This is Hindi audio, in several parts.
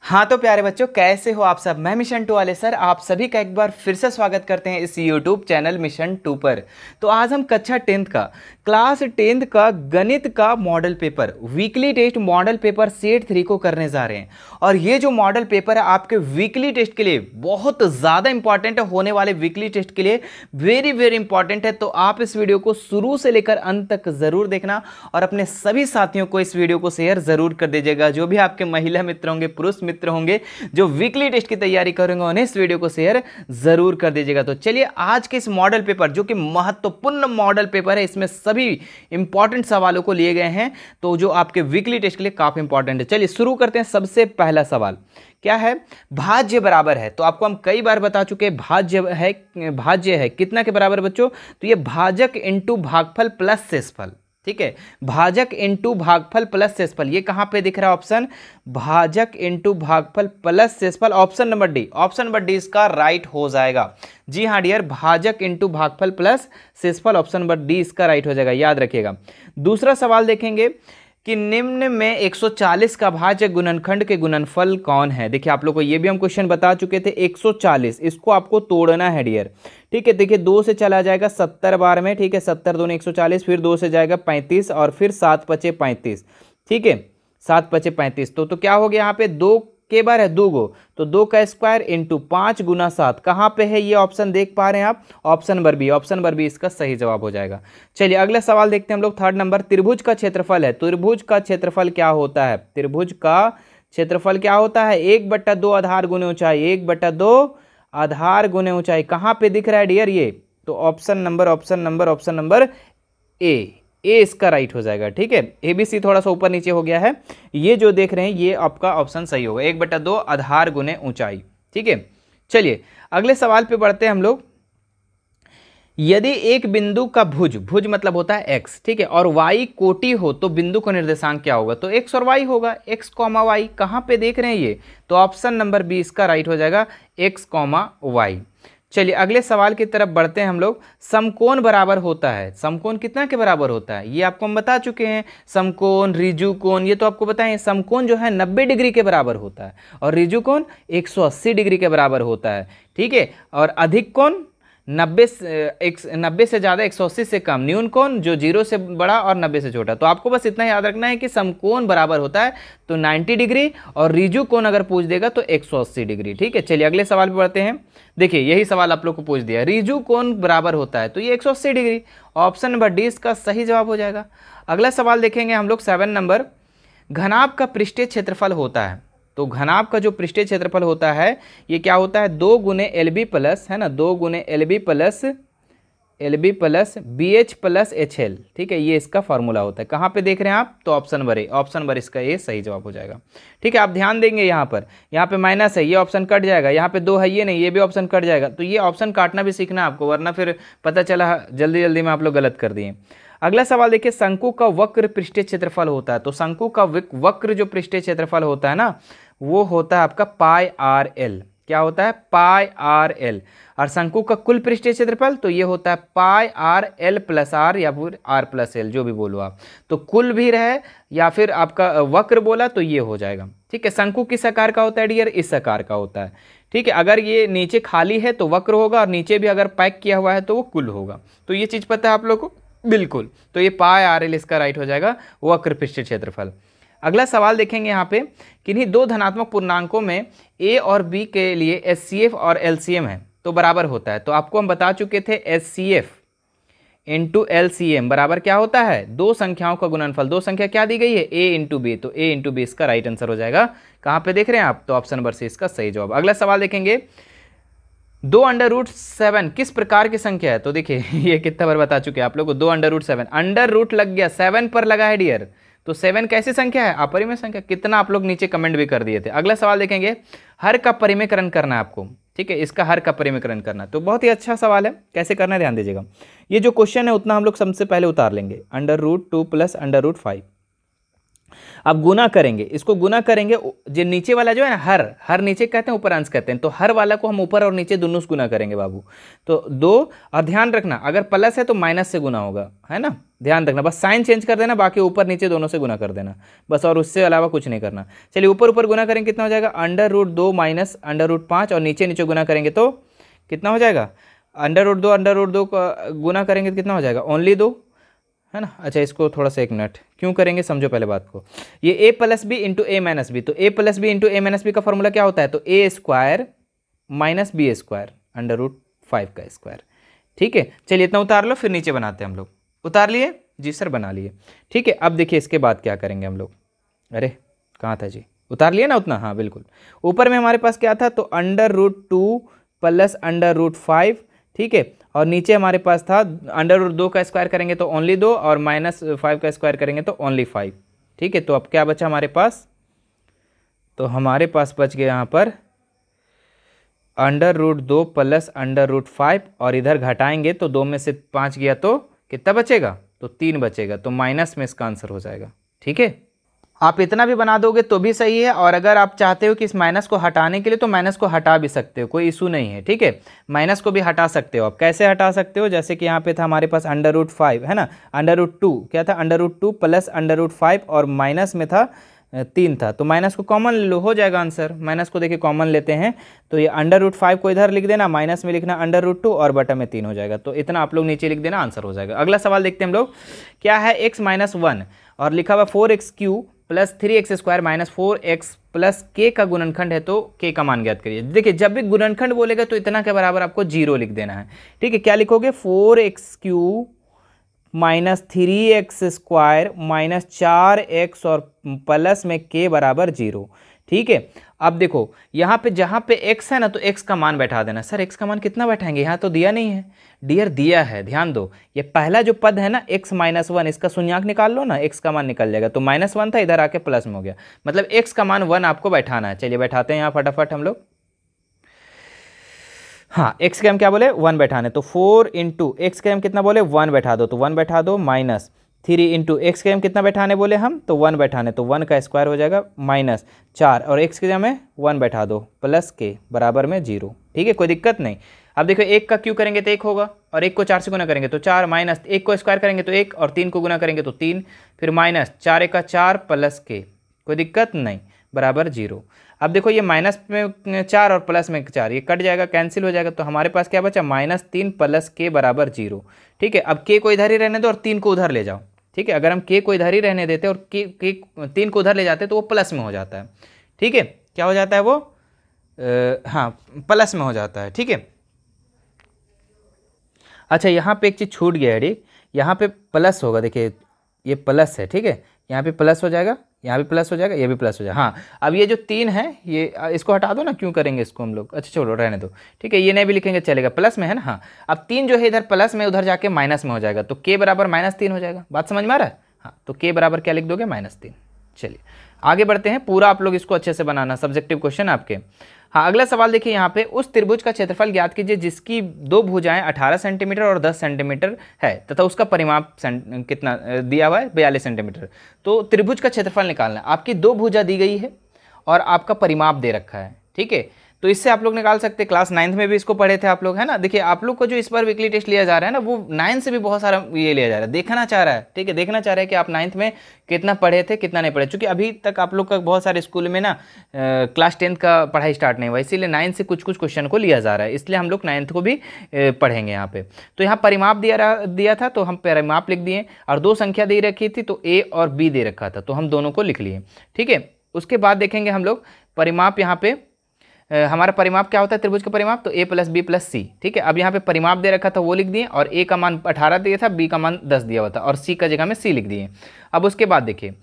हाँ तो प्यारे बच्चों, कैसे हो आप सब। मैं मिशन 2 वाले सर आप सभी का एक बार फिर से स्वागत करते हैं इस YouTube चैनल मिशन 2 पर। तो आज हम कक्षा 10th का क्लास 10th का गणित का model paper weekly test model paper set 3 को करने जा रहे हैं। और ये जो मॉडल पेपर है आपके वीकली टेस्ट के लिए बहुत ज़्यादा इंपॉर्टेंट है, होने वाले वीकली टेस्ट के लिए वेरी वेरी इंपॉर्टेंट है। तो आप इस वीडियो को शुरू से लेकर अंत तक ज़रूर देखना और अपने सभी साथियों को इस वीडियो को शेयर ज़रूर कर दीजिएगा। जो भी आपके महिला मित्र होंगे, पुरुष मित्र होंगे जो वीकली टेस्ट की तैयारी करेंगे, उन्हें इस वीडियो को शेयर जरूर कर दीजिएगा। तो चलिए आज के इस मॉडल पेपर जो कि महत्वपूर्ण मॉडल पेपर है, इसमें सभी इंपॉर्टेंट सवालों को लिए गए हैं, तो जो आपके वीकली टेस्ट के लिए काफी इंपॉर्टेंट है। चलिए शुरू करते हैं। सबसे पहला सवाल क्या है? भाज्य बराबर है। तो आपको हम कई बार बता चुके हैं भाज्य है कितना के बराबर बच्चों? तो ये भाजक इंटू भागफल प्लस शेषफल। ठीक है, भाजक इंटू भागफल प्लस शेषफल। ये कहां पे दिख रहा है ऑप्शन? भाजक इंटू भागफल प्लस शेषफल, option number D. Option number D इसका राइट हो जाएगा। जी हाँ डियर, भाजक इंटू भागफल प्लस शेषफल, ऑप्शन नंबर डी इसका राइट हो जाएगा, याद रखिएगा। दूसरा सवाल देखेंगे कि निम्न में 140 का भाज्य गुणनखंड के गुणनफल कौन है? देखिए आप लोग को ये भी हम क्वेश्चन बता चुके थे। 140 इसको आपको तोड़ना है डियर। ठीक है, देखिए 2 से चला जाएगा 70 बार में। ठीक है, 70 दूनी 140, फिर 2 से जाएगा 35 और फिर 7 पचे 35। ठीक है, 7 पचे 35। तो क्या हो गया यहाँ पे? 2 के बार है 2 गो, तो 2 का स्क्वायर इंटू 5 गुना 7। कहाँ पे है ये ऑप्शन देख पा रहे हैं आप? Option number B. Option number B इसका सही जवाब हो जाएगा। चलिए अगला सवाल देखते हैं हम लोग। 3rd नंबर, त्रिभुज का क्षेत्रफल है। त्रिभुज का क्षेत्रफल क्या होता है? त्रिभुज का क्षेत्रफल क्या होता है? 1/2 आधार गुने ऊंचाई। 1/2 आधार गुने ऊंचाई। कहाँ पे दिख रहा है डियर ये? तो ऑप्शन नंबर ए इसका राइट हो जाएगा। ठीक है, ए बी सी थोड़ा सा ऊपर नीचे हो गया है, ये जो देख रहे हैं ये आपका ऑप्शन सही होगा। 1/2 आधार गुने ऊंचाई। ठीक है, चलिए अगले सवाल पे बढ़ते हैं हम लोग। यदि एक बिंदु का भुज मतलब होता है एक्स, ठीक है, और वाई कोटि हो तो बिंदु का निर्देशांक क्या होगा? तो एक्स और वाई होगा, एक्स कॉमा वाई। कहाँ पे देख रहे हैं ये? तो ऑप्शन नंबर बी इसका राइट हो जाएगा, एक्स कॉमा वाई। चलिए अगले सवाल की तरफ बढ़ते हैं हम लोग। समकोण बराबर होता है। समकोण कितना के बराबर होता है? ये आपको हम बता चुके हैं। समकोण, ऋजु कोण, ये तो आपको बताएं। समकोण जो है 90 डिग्री के बराबर होता है और ऋजु कोण 180 डिग्री के बराबर होता है। ठीक है, और अधिक कोण 90 से ज़्यादा 180 से कम, न्यून कोण जो 0 से बड़ा और 90 से छोटा। तो आपको बस इतना याद रखना है कि समकोण बराबर होता है तो 90 डिग्री, और ऋजु कोण अगर पूछ देगा तो 180 डिग्री। ठीक है, चलिए अगले सवाल पे बढ़ते हैं। देखिए यही सवाल आप लोग को पूछ दिया, ऋजु कोण बराबर होता है तो ये 180 डिग्री। ऑप्शन नंबर डी इसका सही जवाब हो जाएगा। अगला सवाल देखेंगे हम लोग 7 नंबर। घनाभ का पृष्ठीय क्षेत्रफल होता है। तो घनाभ का जो पृष्ठीय क्षेत्रफल होता है ये क्या होता है? 2 गुने एल बी प्लस, है ना, 2 गुने l b plus b h plus h l. ठीक है, ये इसका फॉर्मूला होता है। कहाँ पे देख रहे हैं आप? तो option number A. Option number इसका ये सही जवाब हो जाएगा। ठीक है, आप ध्यान देंगे यहाँ पे माइनस है, ये ऑप्शन कट जाएगा। यहाँ पे 2 है, ये नहीं, ये भी ऑप्शन कट जाएगा। तो ये ऑप्शन काटना भी सीखना आपको, वरना फिर पता चला जल्दी जल्दी में आप लोग गलत कर दिए। अगला सवाल देखिए, शंकु का वक्र पृष्ठीय क्षेत्रफल होता है। तो शंकु का वक्र जो पृष्ठीय क्षेत्रफल होता है ना, वो होता है आपका पाई आर एल। क्या होता है? पाई आर एल। और शंकु का कुल पृष्ठीय क्षेत्रफल तो ये होता है पाई आर एल प्लस आर, या फिर आर प्लस एल, जो भी बोलो आप। तो कुल भी रहे या फिर आपका वक्र बोला तो ये हो जाएगा। ठीक है, शंकु किस आकार का होता है डियर? इस आकार का होता है। ठीक है, अगर ये नीचे खाली है तो वक्र होगा, और नीचे भी अगर पैक किया हुआ है तो वो कुल होगा। तो ये चीज़ पता है आप लोग को? बिल्कुल। तो ये पाई आर एल इसका राइट हो जाएगा, वक्र पृष्ठीय क्षेत्रफल। अगला सवाल देखेंगे यहाँ पे, किन्हीं 2 धनात्मक पूर्णांकों में ए और बी के लिए एचसीएफ और एलसीएम है तो बराबर होता है। तो आपको हम बता चुके थे एचसीएफ इंटू एलसीएम बराबर क्या होता है? 2 संख्याओं का गुणनफल। 2 संख्या क्या दी गई है? ए इंटू बी। तो ए इंटू बी इसका राइट आंसर हो जाएगा। कहाँ पे देख रहे हैं आप? तो ऑप्शन नंबर सी इसका सही जवाब। अगला सवाल देखेंगे, 2√7 किस प्रकार की संख्या है? तो देखिए ये कितना बार बता चुके हैं आप लोग को। 2√7 अंडर रूट लग गया, 7 पर लगा है डियर। तो 7 कैसी संख्या है? अपरिमेय संख्या। कितना आप लोग नीचे कमेंट भी कर दिए थे। अगला सवाल देखेंगे, हर का परिमेयकरण करना है आपको। ठीक है, इसका हर का परिमेयकरण करना। तो बहुत ही अच्छा सवाल है, कैसे करना है ध्यान दीजिएगा। ये जो क्वेश्चन है उतना हम लोग सबसे पहले उतार लेंगे। √2 + √5 अब गुना करेंगे, इसको गुना करेंगे, जो नीचे वाला जो है ना हर नीचे कहते हैं ऊपर अंश कहते हैं, तो हर वाला को हम ऊपर और नीचे दोनों से गुना करेंगे बाबू। तो 2, और ध्यान रखना अगर प्लस है तो माइनस से गुना होगा, है ना, ध्यान रखना, बस साइन चेंज कर देना, बाकी ऊपर नीचे दोनों से गुना कर देना बस, और उससे अलावा कुछ नहीं करना। चलिए ऊपर ऊपर गुना करेंगे कितना हो जाएगा, √2 माइनस √5, और नीचे नीचे गुना करेंगे तो कितना हो जाएगा, √2 का गुना करेंगे तो कितना हो जाएगा, ओनली 2, है ना। अच्छा इसको थोड़ा सा एक मिनट क्यों करेंगे, समझो पहले बात को। ये a plus b into a minus b, तो a plus b into a minus b का फॉर्मूला क्या होता है, तो a square minus b square √5 का स्क्वायर। ठीक है, चलिए इतना उतार लो, फिर नीचे बनाते हैं हम लोग। उतार लिए जी सर, बना लिए। ठीक है, अब देखिए इसके बाद क्या करेंगे हम लोग, अरे कहाँ था जी, उतार लिया ना उतना, हाँ बिल्कुल। ऊपर में हमारे पास क्या था, तो √2 प्लस √5, ठीक है, और नीचे हमारे पास था √2 का स्क्वायर करेंगे तो ओनली 2, और -5 का स्क्वायर करेंगे तो ओनली 5। ठीक है, तो अब क्या बचा हमारे पास, तो हमारे पास बच गया यहाँ पर √2 प्लस √5, और इधर घटाएंगे तो 2 में से 5 गया तो कितना बचेगा, तो 3 बचेगा, तो माइनस में इसका आंसर हो जाएगा। ठीक है, आप इतना भी बना दोगे तो भी सही है, और अगर आप चाहते हो कि इस माइनस को हटाने के लिए तो माइनस को हटा भी सकते हो, कोई इशू नहीं है। ठीक है, माइनस को भी हटा सकते हो। आप कैसे हटा सकते हो, जैसे कि यहाँ पे था हमारे पास √5, है ना, √2 क्या था, √2 प्लस √5, और माइनस में था 3 था, तो माइनस को कॉमन ले लो, हो जाएगा आंसर। माइनस को देखिए कॉमन लेते हैं, तो ये √5 को इधर लिख देना, माइनस में लिखना √2, और बटा में 3 हो जाएगा, तो इतना आप लोग नीचे लिख देना, आंसर हो जाएगा। अगला सवाल देखते हैं हम लोग, क्या है, x - 1 और लिखा हुआ 4x³ plus 3x² minus 4x plus k का गुणनखंड है, तो k का मान ज्ञात करिए। देखिए जब भी गुणनखंड बोलेगा तो इतना के बराबर आपको 0 लिख देना है। ठीक है, क्या लिखोगे, 4x³ minus 3x² minus 4x और प्लस में k बराबर 0। ठीक है, अब देखो यहाँ पे जहाँ पे x है ना, तो x का मान बैठा देना। सर x का मान कितना बैठाएंगे, यहाँ तो दिया नहीं है, डियर दिया है, ध्यान दो। ये पहला जो पद है ना x - 1, इसका शून्यांक निकाल लो ना, x का मान निकल जाएगा, तो -1 था, इधर आके प्लस में हो गया, मतलब x का मान 1 आपको बैठाना है। चलिए बैठाते हैं यहाँ फटाफट हम लोग। हाँ, x के हम क्या बोले, 1 बैठाने, तो 4 इंटू एक्स के हम कितना बोले, 1 बैठा दो, तो 1 बैठा दो, माइनस 3 इंटू एक्स के हम कितना बैठाने बोले हम, तो 1 बैठाने, तो 1 का स्क्वायर हो जाएगा -4, और एक्स के हमें 1 बैठा दो, प्लस के बराबर में 0। ठीक है, कोई दिक्कत नहीं। अब देखो 1 का क्यू करेंगे तो 1 होगा, और 1 को 4 से गुना करेंगे तो 4, माइनस 1 को स्क्वायर करेंगे तो 1, और 3 को गुना करेंगे तो 3, फिर माइनस 4 1 का 4 प्लस के, कोई दिक्कत नहीं, बराबर 0। अब देखो ये माइनस में 4 और प्लस में 4, ये कट जाएगा, कैंसिल हो जाएगा, तो हमारे पास क्या बचा, -3 प्लस के बराबर 0। ठीक है, अब के को इधर ही रहने दो और 3 को उधर ले जाओ। ठीक है, अगर हम के को इधर ही रहने देते और के 3 को उधर ले जाते तो वो प्लस में हो जाता है। ठीक है, क्या हो जाता है वो, हाँ प्लस में हो जाता है। ठीक है, अच्छा यहाँ पे एक चीज़ छूट गया है, यहाँ पे प्लस होगा, देखिए ये प्लस है। ठीक है, यहाँ पे प्लस हो जाएगा, यहाँ भी प्लस हो जाएगा, ये भी प्लस हो जाएगा। हाँ, अब ये जो 3 है, ये इसको हटा दो ना, क्यों करेंगे इसको हम लोग, अच्छा चलो रहने दो। ठीक है, ये नहीं भी लिखेंगे चलेगा, प्लस में है ना। हाँ, अब 3 जो है इधर प्लस में, उधर जाके माइनस में हो जाएगा, तो k बराबर -3 हो जाएगा। बात समझ में आ रहा है, हाँ, तो k बराबर क्या लिख दोगे, -3। चलिए आगे बढ़ते हैं, पूरा आप लोग इसको अच्छे से बनाना, सब्जेक्टिव क्वेश्चन आपके। हाँ, अगला सवाल देखिए, यहाँ पे उस त्रिभुज का क्षेत्रफल ज्ञात कीजिए जिसकी 2 भुजाएं 18 सेंटीमीटर और 10 सेंटीमीटर है तथा उसका परिमाप कितना दिया हुआ है, 42 सेंटीमीटर। तो त्रिभुज का क्षेत्रफल निकालना है, आपकी 2 भुजा दी गई है और आपका परिमाप दे रखा है। ठीक है, तो इससे आप लोग निकाल सकते हैं, क्लास 9th में भी इसको पढ़े थे आप लोग, है ना। देखिए आप लोग को जो इस बार वीकली टेस्ट लिया जा रहा है ना, वो 9 से भी बहुत सारा ये लिया जा रहा है, देखना चाह रहा है। ठीक है, देखना चाह रहा है कि आप 9th में कितना पढ़े थे, कितना नहीं पढ़े, क्योंकि अभी तक आप लोग का बहुत सारे स्कूल में ना क्लास 10th का पढ़ाई स्टार्ट नहीं हुआ, इसीलिए 9 से कुछ क्वेश्चन को लिया जा रहा है, इसलिए हम लोग 9th को भी पढ़ेंगे यहाँ पे। तो यहाँ परिमाप दिया था, तो हम परिमाप लिख दिए, और 2 संख्या दे रखी थी, तो a और b दे रखा था, तो हम दोनों को लिख लिए। ठीक है, उसके बाद देखेंगे हम लोग परिमाप, यहाँ पे हमारा परिमाप क्या होता है त्रिभुज का परिमाप, तो a + b + c। ठीक है, अब यहाँ पे परिमाप दे रखा था वो लिख दिए, और a का मान 18 दिया था, b का मान 10 दिया हुआ था, और c का जगह में c लिख दिए। अब उसके बाद देखिए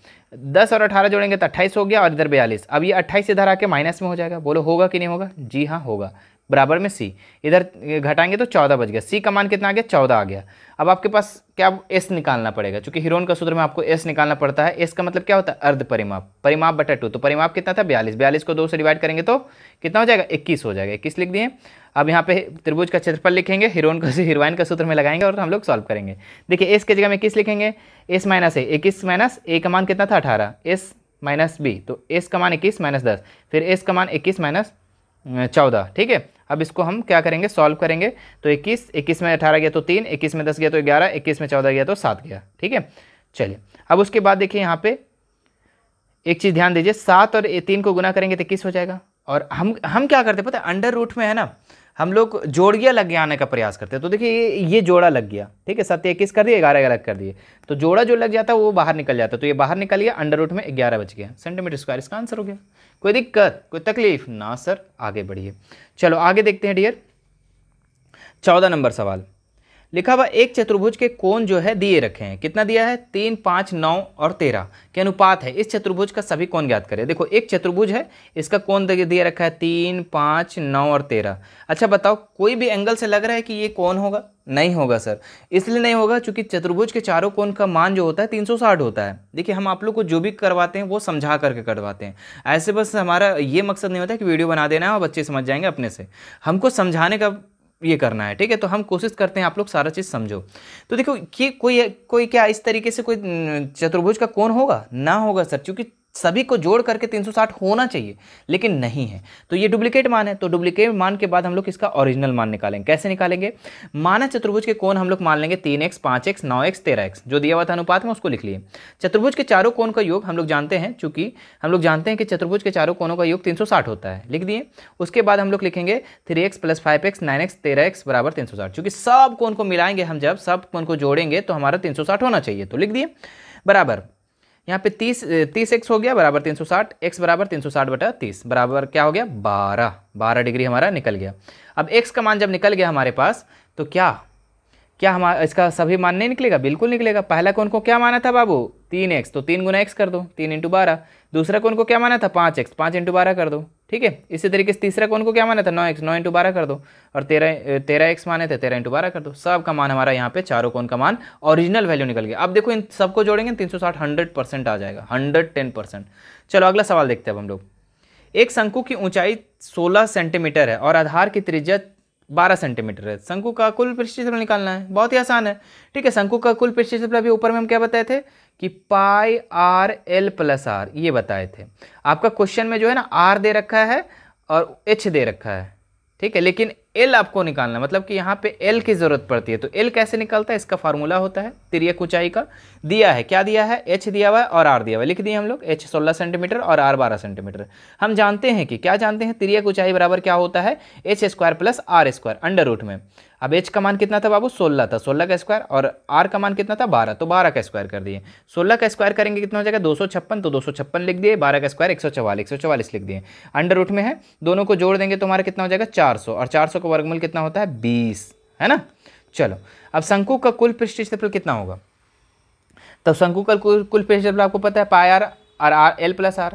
10 और 18 जोड़ेंगे तो 28 हो गया, और इधर 42। अब ये 28 इधर आके माइनस में हो जाएगा, बोलो होगा कि नहीं होगा, जी हाँ होगा, बराबर में सी, इधर घटाएंगे तो 14 बच गया, सी का मान कितना आ गया 14 आ गया। अब आपके पास क्या एस निकालना पड़ेगा, क्योंकि हीरोन का सूत्र में आपको एस निकालना पड़ता है। एस का मतलब क्या होता है अर्ध परिमाप, परिमाप बटा 2, तो परिमाप कितना था 42, 42 को 2 से डिवाइड करेंगे तो कितना हो जाएगा 21 हो जाएगा, 21 लिख दिए। अब यहाँ पे त्रिभुज का क्षेत्रफल लिखेंगे, हीरोन का हीरोइन का सूत्र में लगाएंगे और हम लोग सॉल्व करेंगे। देखिए एस की जगह में 21 लिखेंगे, एस माइनस ए, 21 माइनस ए का मान कितना था 18, एस माइनस बी, तो एस का मान 21 माइनस 10, फिर एस का मान 21 माइनस 14, ठीक है। अब इसको हम क्या करेंगे सॉल्व करेंगे, तो 21 में 18 गया तो 3, 21 में 10 गया तो 11, 21 में 14 गया तो 7 गया, ठीक है। चलिए अब उसके बाद देखिए यहाँ पे एक चीज़ ध्यान दीजिए, 7 और 3 को गुना करेंगे तो 21 हो जाएगा। और हम क्या करते पता है, अंडर रूट में है ना हम लोग जोड़िया लग गया आने का प्रयास करते हैं। तो देखिए ये जोड़ा लग गया, ठीक है, 7 21 कर दिए, 11 अलग कर दिए, तो जोड़ा जो लग जाता है वो बाहर निकल जाता है, तो ये बाहर निकल गया, अंडर रूट में 11 बच गया सेंटीमीटर स्क्वायर, इसका आंसर हो गया। कोई दिक्कत कोई तकलीफ ना सर, आगे बढ़िए। चलो आगे देखते हैं डियर, 14 नंबर सवाल लिखा हुआ एक चतुर्भुज के कोण जो है दिए रखे हैं, कितना दिया है 3, 5, 9 और 13 के अनुपात है, इस चतुर्भुज का सभी कोण ज्ञात करें। देखो एक चतुर्भुज है, इसका कोण दिए रखा है 3, 5, 9 और 13। अच्छा बताओ कोई भी एंगल से लग रहा है कि ये कोण होगा? नहीं होगा सर, इसलिए नहीं होगा क्योंकि चतुर्भुज के चारों कोण का मान जो होता है 360 होता है। देखिए हम आप लोग को जो भी करवाते हैं वो समझा करके करवाते हैं, ऐसे बस हमारा ये मकसद नहीं होता कि वीडियो बना देना है और बच्चे समझ जाएंगे अपने से, हमको समझाने का ये करना है, ठीक है। तो हम कोशिश करते हैं आप लोग सारा चीज़ समझो। तो देखो कि कोई क्या इस तरीके से कोई चतुर्भुज का कोण होगा? ना होगा सर, क्योंकि सभी को जोड़ करके 360 होना चाहिए, लेकिन नहीं है। तो ये डुप्लीकेट मान है, तो डुप्लीकेट मान के बाद हम लोग इसका ओरिजिनल मान निकालेंगे। कैसे निकालेंगे? माना चतुर्भुज के कोण हम लोग मान लेंगे 3x, 5x, 9x, 13x, जो दिया हुआ था अनुपात में उसको लिख लिए। चतुर्भुज के चारों कोण का योग हम लोग जानते हैं, चूंकि हम लोग जानते हैं कि चतुर्भुज के चारों कोणों का योग 360 होता है, लिख दिए। उसके बाद हम लोग लिखेंगे 3x + 5x, 9x, 13x बराबर 360, चूंकि सब कोण को मिलाएंगे हम, जब सब कोण को जोड़ेंगे तो हमारा 360 होना चाहिए, तो लिख दिए बराबर। यहाँ पे 30x हो गया बराबर 360, x बराबर 360 बटा 30 बराबर क्या हो गया 12 डिग्री हमारा निकल गया। अब x का मान जब निकल गया हमारे पास, तो क्या हमारा इसका सभी मान नहीं निकलेगा? बिल्कुल निकलेगा। पहला कोण को क्या माना था बाबू 3x, तो 3 गुना x कर दो, 3 × 12। दूसरा कोण को क्या माना था 5x, 5 × 12 कर दो, ठीक है। इसी तरीके से तीसरा कोण को क्या माना था 9x, 9 × 12 कर दो, और 13x माने थे 13 × 12 कर दो। सब का मान हमारा यहाँ पे चारों कोण का मान ओरिजिनल वैल्यू निकल गया। अब देखो इन सबको जोड़ेंगे 360 100% आ जाएगा, 110%। चलो अगला सवाल देखते हैं अब हम लोग। एक शंकु की ऊंचाई 16 सेंटीमीटर है और आधार की त्रिज्या 12 सेंटीमीटर है। शंकु का कुल पृष्ठ क्षेत्रफल निकालना है, बहुत ही आसान है, ठीक है। शंकु का कुल पृष्ठ क्षेत्रफल अभी ऊपर में हम क्या बताए थे कि πr l + r, ये बताए थे। आपका क्वेश्चन में जो है ना r दे रखा है और h दे रखा है, ठीक है, लेकिन l आपको निकालना, मतलब कि यहाँ पे l की जरूरत पड़ती है। तो l कैसे निकलता है? इसका फार्मूला होता है तिर्यक ऊंचाई का, दिया है, क्या दिया है h दिया हुआ है और r दिया हुआ है, लिख दिए हम लोग h 16 सेंटीमीटर और r 12 सेंटीमीटर। हम जानते हैं कि क्या जानते हैं, तिर्यक ऊंचाई बराबर क्या होता है h² + r² अंडर रूट में। अब h का मान कितना था बाबू 16 था, 16 का स्क्वायर, और r का मान कितना था 12, तो 12 का स्क्वायर कर दिए। 16 का स्क्वायर करेंगे कितना हो जाएगा 256, तो 256 लिख दिए। 12 का स्क्वायर 144 लिख दिए, अंडर रूट में है, दोनों को जोड़ देंगे तो हमारा कितना हो जाएगा 400, और 400 का वर्गमूल कितना होता है 20, है ना। चलो अब शंकु का कुल पृष्ठ क्षेत्रफल कितना होगा? तो शंकु का कुल पृष्ठ क्षेत्रफल आपको पता है πr और l + r,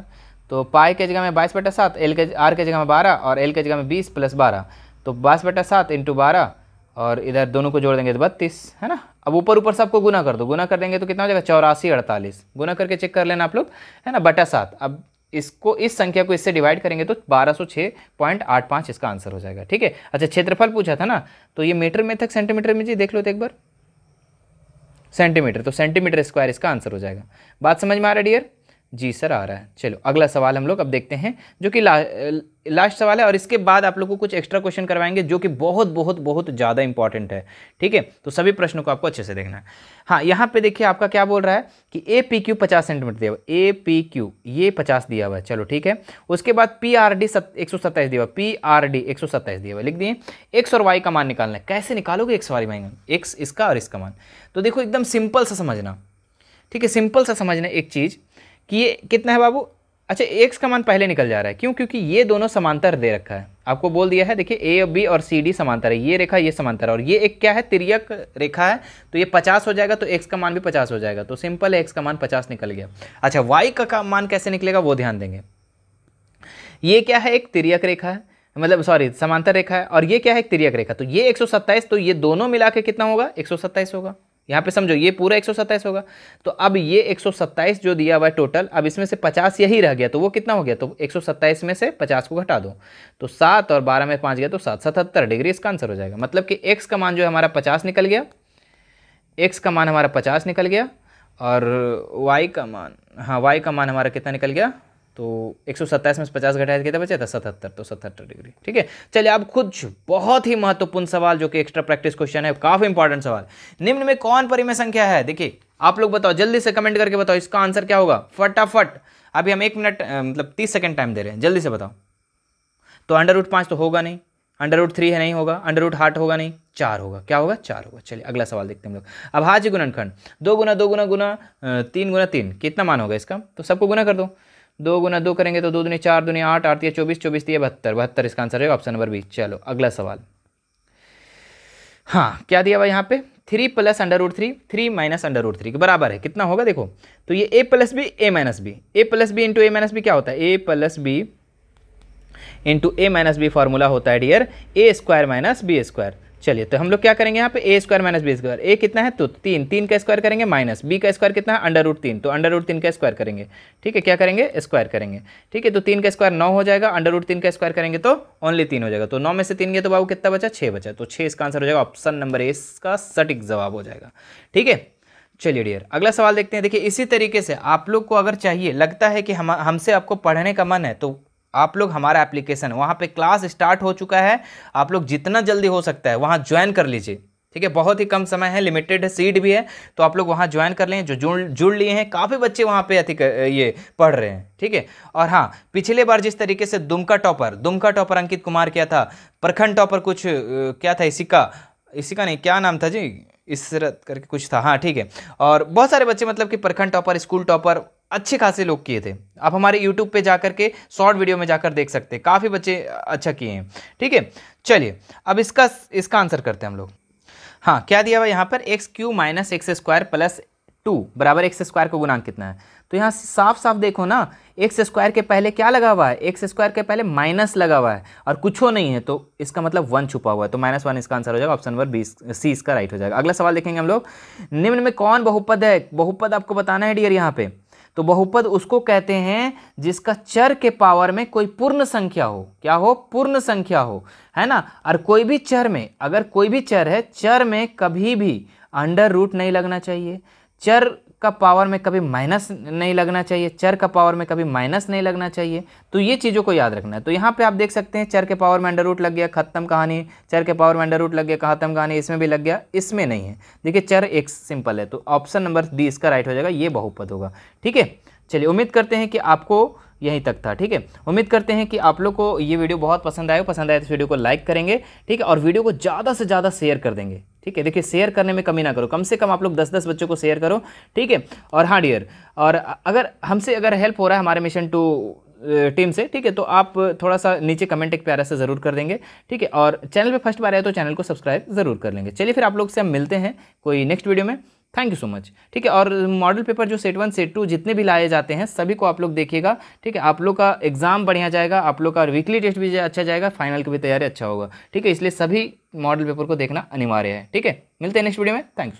तो पाई के जगह में 22/7, l के r के जगह में 12 और l के जगह में 20 + 12, तो 22/7 × 12, और इधर दोनों को जोड़ देंगे तो 32, है ना। अब ऊपर सबको गुना कर दो, गुना कर देंगे तो कितना हो जाएगा 84 48, गुना करके चेक कर लेना आप लोग, है ना, बटा 7। अब इसको इस संख्या को इससे डिवाइड करेंगे तो 1206.85 इसका आंसर हो जाएगा, ठीक है। अच्छा क्षेत्रफल पूछा था ना, तो ये मीटर में था सेंटीमीटर में जी, देख लो तो एक बार, सेंटीमीटर, तो सेंटीमीटर स्क्वायर इसका आंसर हो जाएगा। बात समझ में आ रहा है डियर? जी सर आ रहा है। चलो अगला सवाल हम लोग अब देखते हैं, जो कि लास्ट सवाल है, और इसके बाद आप लोग को कुछ एक्स्ट्रा क्वेश्चन करवाएंगे जो कि बहुत बहुत बहुत ज़्यादा इंपॉर्टेंट है, ठीक है। तो सभी प्रश्नों को आपको अच्छे से देखना है। हाँ यहाँ पे देखिए आपका क्या बोल रहा है कि APQ 50 सेंटीमीटर दिया हुआ, APQ ये 50 दिया हुआ है, चलो ठीक है। उसके बाद PRD 127 दिया हुआ, PRD 127 दिया हुआ, लिख दिए। एक्स और वाई का मान निकालना है। कैसे निकालोगे एक्स वाई मान? एक्स इसका और इसका मान, तो देखो एकदम सिंपल सा समझना, ठीक है, सिंपल सा समझना एक चीज़ कि ये कितना है बाबू। अच्छा एक्स का मान पहले निकल जा रहा है, क्यों? क्योंकि ये दोनों समांतर दे रखा है, आपको बोल दिया है, देखिए ए बी और सी डी समांतर है, ये रेखा ये समांतर है, और ये एक क्या है तिर्यक रेखा है, तो ये 50 हो जाएगा, तो एक्स का मान भी 50 हो जाएगा, तो सिंपल है एक्स का मान 50 निकल गया। अच्छा वाई का मान कैसे निकलेगा वो ध्यान देंगे। ये क्या है? एक तिर्यक रेखा है, मतलब सॉरी समांतर रेखा है, और ये क्या है, एक तिर्यक रेखा। तो ये 127, तो ये दोनों मिला के कितना होगा, 127 होगा। यहाँ पे समझो ये पूरा 127 होगा। तो अब ये 127 जो दिया हुआ है टोटल, अब इसमें से 50 यही रह गया, तो वो कितना हो गया, तो 127 में से 50 को घटा दो, तो 7 और 12 में 5 गया तो 7, 77 डिग्री इसका आंसर हो जाएगा। मतलब कि x का मान जो है हमारा 50 निकल गया, x का मान हमारा 50 निकल गया, और y का मान, हाँ y का मान हमारा कितना निकल गया, तो 127 में से 50 घटाया कितना बचा था, 77, तो 77 डिग्री। ठीक है, चलिए अब कुछ बहुत ही महत्वपूर्ण सवाल जो कि एक्स्ट्रा प्रैक्टिस क्वेश्चन है, काफी इंपॉर्टेंट सवाल। निम्न में कौन परिमेय संख्या है, देखिए आप लोग बताओ, जल्दी से कमेंट करके बताओ इसका आंसर क्या होगा फटाफट। अभी हम 1 मिनट मतलब 30 सेकंड टाइम दे रहे हैं, जल्दी से बताओ। तो √5 तो होगा नहीं, √3 है नहीं होगा, √8 होगा नहीं, 4 होगा, क्या होगा, 4 होगा। चलिए अगला सवाल देखते हैं हम लोग। अभाज्य गुणनखंड 2 गुना 2 गुना गुना 3 गुना 3, कितना मान होगा इसका, तो सबको गुना कर दो, 2 गुना 2 करेंगे तो 2 दूनी 4 दूनी 8, 8 या 24, 24 या 72, 72 इसका आंसर है ऑप्शन नंबर बी। चलो अगला सवाल। हाँ क्या दिया हुआ यहाँ पे, 3 + √3, 3 - √3 के बराबर है, कितना होगा देखो। तो ये a + b a - b, a + b into a - b क्या होता है, a + b into a - b formula होता है डियर a² - b²। चलिए तो हम लोग क्या करेंगे यहाँ पे, a² - b², a कितना है तो 3, 3 का स्क्वायर करेंगे, माइनस b का स्क्वायर कितना है √3, तो √3 का स्क्वायर करेंगे। ठीक है, क्या करेंगे, स्क्वायर करेंगे। ठीक है, तो 3 का स्क्वायर 9 हो जाएगा, √3 का स्क्वायर करेंगे तो ओनली 3 हो जाएगा, तो 9 में से 3 गया तो बाबू कितना बचा, 6 बचा, तो 6 इसका आंसर हो जाएगा, ऑप्शन नंबर ए इसका सटीक जवाब हो जाएगा। ठीक है, चलिए डियर अगला सवाल देखते हैं। देखिए इसी तरीके से आप लोग को अगर चाहिए, लगता है कि हमसे आपको पढ़ने का मन है, तो आप लोग हमारा एप्लीकेशन, वहाँ पे क्लास स्टार्ट हो चुका है, आप लोग जितना जल्दी हो सकता है वहाँ ज्वाइन कर लीजिए। ठीक है, बहुत ही कम समय है, लिमिटेड सीट भी है, तो आप लोग वहाँ ज्वाइन कर लें। जो जुड़ लिए हैं, काफ़ी बच्चे वहाँ पे ये पढ़ रहे हैं। ठीक है, और हाँ पिछले बार जिस तरीके से दुमका टॉपर अंकित कुमार किया था, प्रखंड टॉपर कुछ क्या था, इसी का नहीं, क्या नाम था जी, इसरत करके कुछ था, हाँ ठीक है। और बहुत सारे बच्चे मतलब कि प्रखंड टॉपर, स्कूल टॉपर अच्छे खासे लोग किए थे। आप हमारे यूट्यूब पे जाकर के शॉर्ट वीडियो में जाकर देख सकते हैं, काफ़ी बच्चे अच्छा किए हैं। ठीक है, चलिए अब इसका आंसर करते हैं हम लोग। हाँ क्या दिया हुआ यहाँ पर, x³ - x² + 2 बराबर x² का गुणांक कितना है। तो यहाँ साफ साफ देखो ना, x² के पहले क्या लगा हुआ है, x² के पहले माइनस लगा हुआ है और कुछ हो नहीं है, तो इसका मतलब 1 छुपा हुआ है, तो -1 इसका आंसर हो जाएगा, ऑप्शन नंबर बी सी इसका राइट हो जाएगा। अगला सवाल देखेंगे हम लोग। निम्न में कौन बहुपद है, बहुपद आपको बताना है डियर यहाँ पे। तो बहुपद उसको कहते हैं जिसका चर के पावर में कोई पूर्ण संख्या हो, क्या हो, पूर्ण संख्या हो, है ना। और कोई भी चर में, अगर कोई भी चर है, चर में कभी भी √ नहीं लगना चाहिए, चर का पावर में कभी माइनस नहीं लगना चाहिए, चर का पावर में कभी माइनस नहीं लगना चाहिए। तो ये चीज़ों को याद रखना है। तो यहाँ पे आप देख सकते हैं चर के पावर में √ लग गया, खत्म कहानी, चर के पावर में √ लग गया, खत्म कहानी, इसमें भी लग गया, इसमें नहीं है। देखिए चर एक सिंपल है, तो ऑप्शन नंबर डी इसका राइट हो जाएगा, ये बहुपद होगा। ठीक है, चलिए उम्मीद करते हैं कि आपको यहीं तक था। ठीक है, उम्मीद करते हैं कि आप लोग को ये वीडियो बहुत पसंद आए तो इस वीडियो को लाइक करेंगे। ठीक है, और वीडियो को ज़्यादा से ज़्यादा शेयर कर देंगे। ठीक है, देखिए शेयर करने में कमी ना करो, कम से कम आप लोग 10-10 बच्चों को शेयर करो। ठीक है, और हाँ डियर, और अगर हमसे हेल्प हो रहा है हमारे मिशन 2 टीम से, ठीक है, तो आप थोड़ा सा नीचे कमेंट एक प्यारा से ज़रूर कर देंगे। ठीक है, और चैनल पे फर्स्ट बार आए तो चैनल को सब्सक्राइब ज़रूर कर लेंगे। चलिए फिर आप लोग से हम मिलते हैं कोई नेक्स्ट वीडियो में। Thank you so much. ठीक है, और मॉडल पेपर जो सेट 1 सेट 2 जितने भी लाए जाते हैं सभी को आप लोग देखिएगा। ठीक है, आप लोग का एग्जाम बढ़िया जाएगा, आप लोग का वीकली टेस्ट भी अच्छा जाएगा, फाइनल की भी तैयारी अच्छा होगा। ठीक है, इसलिए सभी मॉडल पेपर को देखना अनिवार्य है। ठीक है, मिलते हैं नेक्स्ट वीडियो में। थैंक्स।